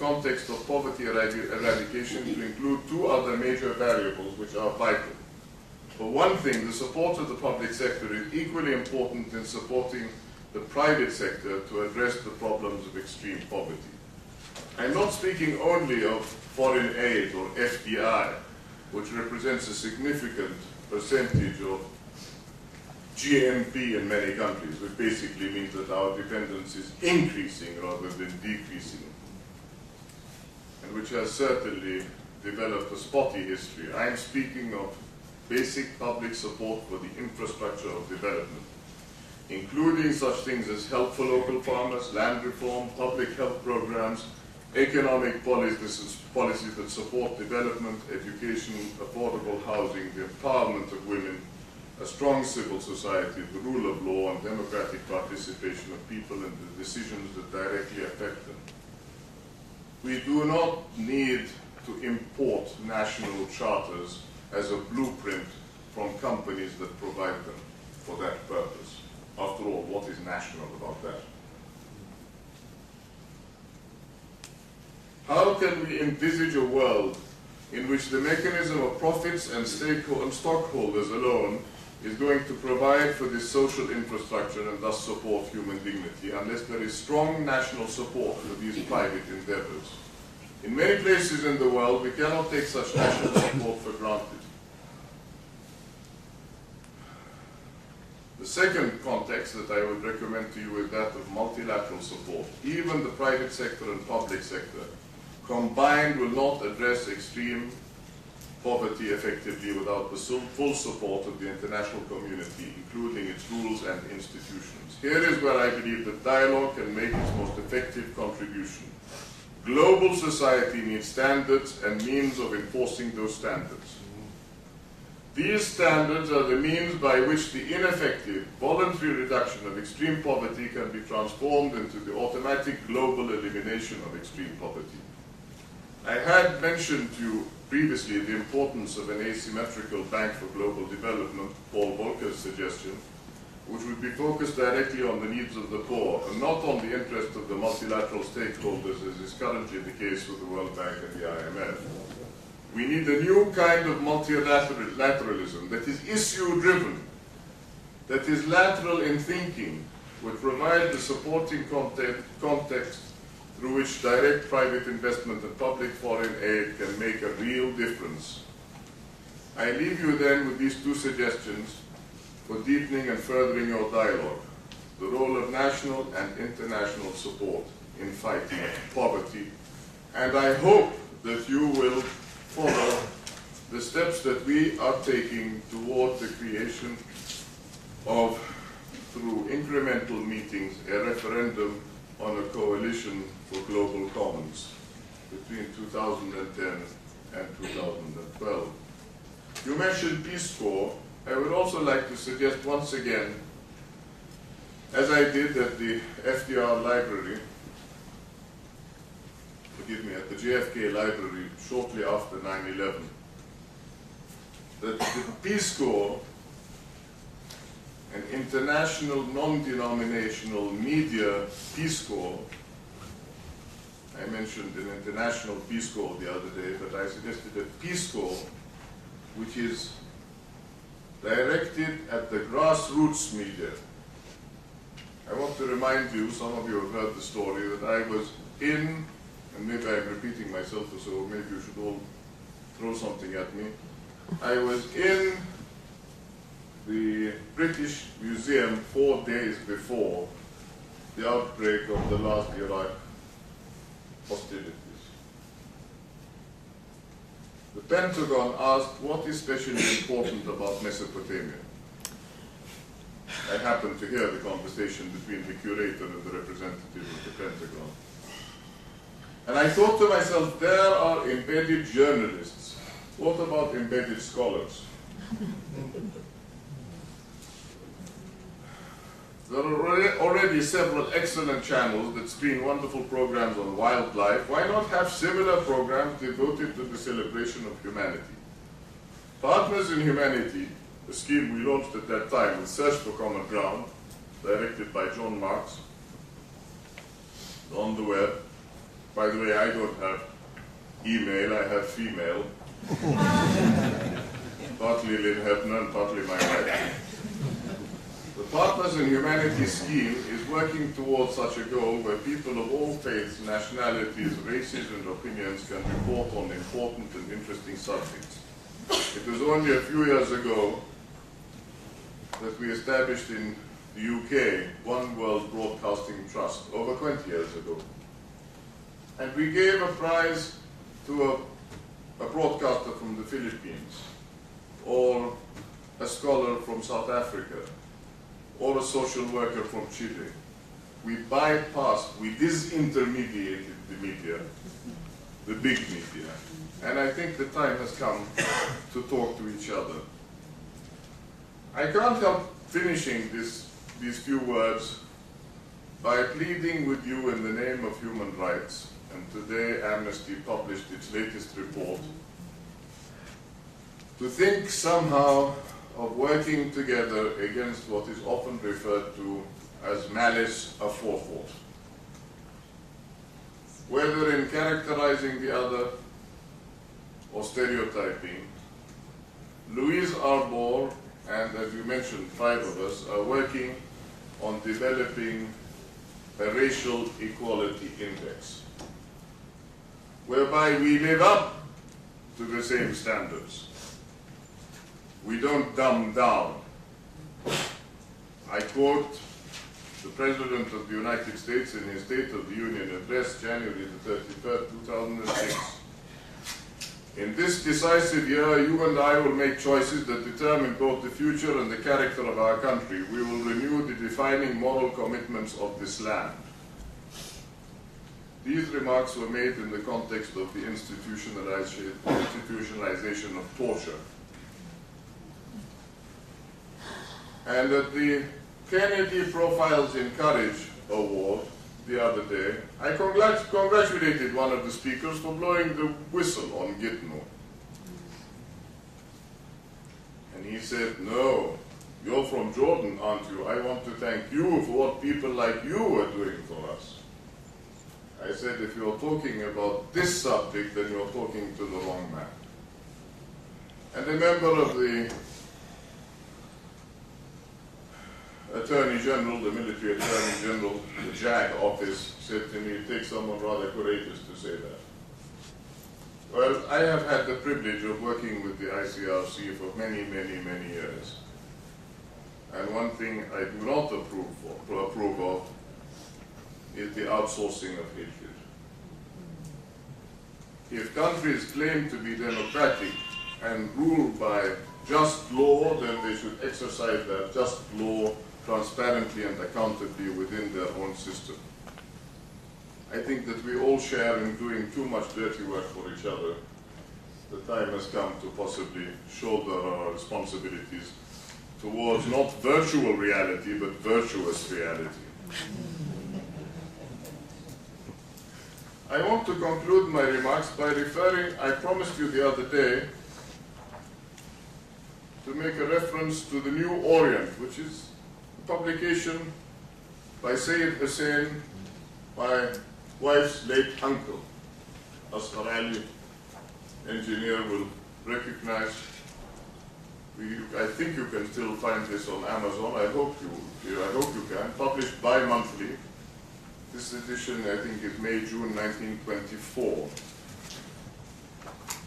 context of poverty eradication to include two other major variables which are vital. For one thing, the support of the public sector is equally important in supporting the private sector to address the problems of extreme poverty. I'm not speaking only of foreign aid or FDI, which represents a significant percentage of GNP in many countries, which basically means that our dependence is increasing rather than decreasing, and which has certainly developed a spotty history. I'm speaking of basic public support for the infrastructure of development, including such things as help for local farmers, land reform, public health programs, economic policies that support development, education, affordable housing, the empowerment of women, a strong civil society, the rule of law, and democratic participation of people in the decisions that directly affect them. We do not need to import national charters as a blueprint from companies that provide them for that purpose. After all, what is national about that? How can we envisage a world in which the mechanism of profits and stockholders alone is going to provide for this social infrastructure and thus support human dignity, unless there is strong national support for these private endeavors? In many places in the world, we cannot take such national support for granted. The second context that I would recommend to you is that of multilateral support. Even the private sector and public sector combined will not address extreme poverty effectively without the full support of the international community, including its rules and institutions. Here is where I believe that dialogue can make its most effective contribution. Global society needs standards and means of enforcing those standards. These standards are the means by which the ineffective, voluntary reduction of extreme poverty can be transformed into the automatic global elimination of extreme poverty. I had mentioned to you previously the importance of an asymmetrical bank for global development, Paul Volcker's suggestion, which would be focused directly on the needs of the poor and not on the interest of the multilateral stakeholders, as is currently the case with the World Bank and the IMF. We need a new kind of multilateralism that is issue-driven, that is lateral in thinking, would provide the supporting context through which direct private investment and public foreign aid can make a real difference. I leave you then with these two suggestions for deepening and furthering your dialogue: the role of national and international support in fighting poverty. And I hope that you will follow the steps that we are taking toward the creation of, through incremental meetings, a referendum on a coalition for global commons between 2010 and 2012. You mentioned Peace Corps. I would also like to suggest once again, as I did at the FDR library, forgive me, at the JFK library shortly after 9/11, that the Peace Corps, an international non-denominational media Peace Corps, I mentioned an international Peace Corps the other day, but I suggested a Peace Corps which is directed at the grassroots media. I want to remind you, some of you have heard the story, that I was in, and maybe I'm repeating myself, so maybe you should all throw something at me. I was in the British Museum 4 days before the outbreak of the last Iraq hostilities. The Pentagon asked, what is especially important about Mesopotamia? I happened to hear the conversation between the curator and the representative of the Pentagon. And I thought to myself, there are embedded journalists. What about embedded scholars? There are already several excellent channels that screen wonderful programs on wildlife. Why not have similar programs devoted to the celebration of humanity? Partners in Humanity, a scheme we launched at that time with Search for Common Ground, directed by John Marks, on the web, By the way, I don't have email, I have female. Partly Lynn Hepner and partly my wife. The Partners in Humanity scheme is working towards such a goal where people of all faiths, nationalities, races and opinions can report on important and interesting subjects. It was only a few years ago that we established in the UK One World Broadcasting Trust, over 20 years ago. And we gave a prize to a broadcaster from the Philippines, or a scholar from South Africa, or a social worker from Chile. We bypassed, we disintermediated the media, the big media. And I think the time has come to talk to each other. I can't help finishing these few words by pleading with you in the name of human rights. And today Amnesty published its latest report, to think somehow of working together against what is often referred to as malice aforethought. Whether in characterizing the other or stereotyping, Louise Arbour and, as you mentioned, 5 of us are working on developing a racial equality index, whereby we live up to the same standards. We don't dumb down. I quote the President of the United States in his State of the Union address, January the 31st, 2006. In this decisive year, you and I will make choices that determine both the future and the character of our country. We will renew the defining moral commitments of this land. These remarks were made in the context of the institutionalization of torture. And at the Kennedy Profiles in Courage Award the other day, I congratulated one of the speakers for blowing the whistle on Gitmo. And he said, "No, you're from Jordan, aren't you? I want to thank you for what people like you are doing for us." I said, "If you're talking about this subject, then you're talking to the wrong man." And a member of the Attorney General, the Military Attorney General, the JAG office, said to me, "It takes someone rather courageous to say that." Well, I have had the privilege of working with the ICRC for many, many, many years. And one thing I do not approve of is the outsourcing of hatred. If countries claim to be democratic and ruled by just law, then they should exercise that just law transparently and accountably within their own system. I think that we all share in doing too much dirty work for each other. The time has come to possibly shoulder our responsibilities towards not virtual reality, but virtuous reality. I want to conclude my remarks by referring, I promised you the other day, to make a reference to the New Orient, which is a publication by Sayyid Hussein, my wife's late uncle. Asghar Ali, engineer, will recognize. I think you can still find this on Amazon. I hope you can. Published bi-monthly. This edition, I think, is May, June 1924.